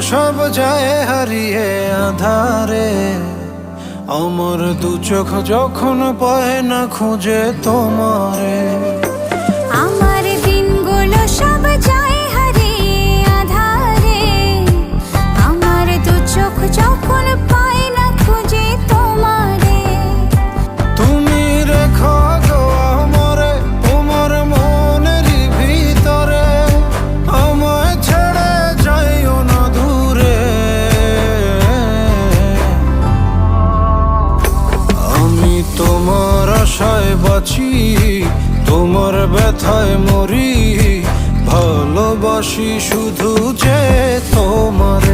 সব যায় হারিয়ে আধারে, আমার দু চোখ যখন পায় না খুঁজে তোমারে। আমার দিনগুলো সব যায় হারিয়ে আধারে, আমার দু চোখ যখন পায় না খুঁজে তোমারে। তুমি রেখো গো আমারে তোমার মনেরই ভিতরে, আমায় ছেড়ে যাইও না দূরে। আমি তোমার আশায় বাঁচি, তোমার ব্যথায় মরি, ভালোবাসি শুধু যে তোমার।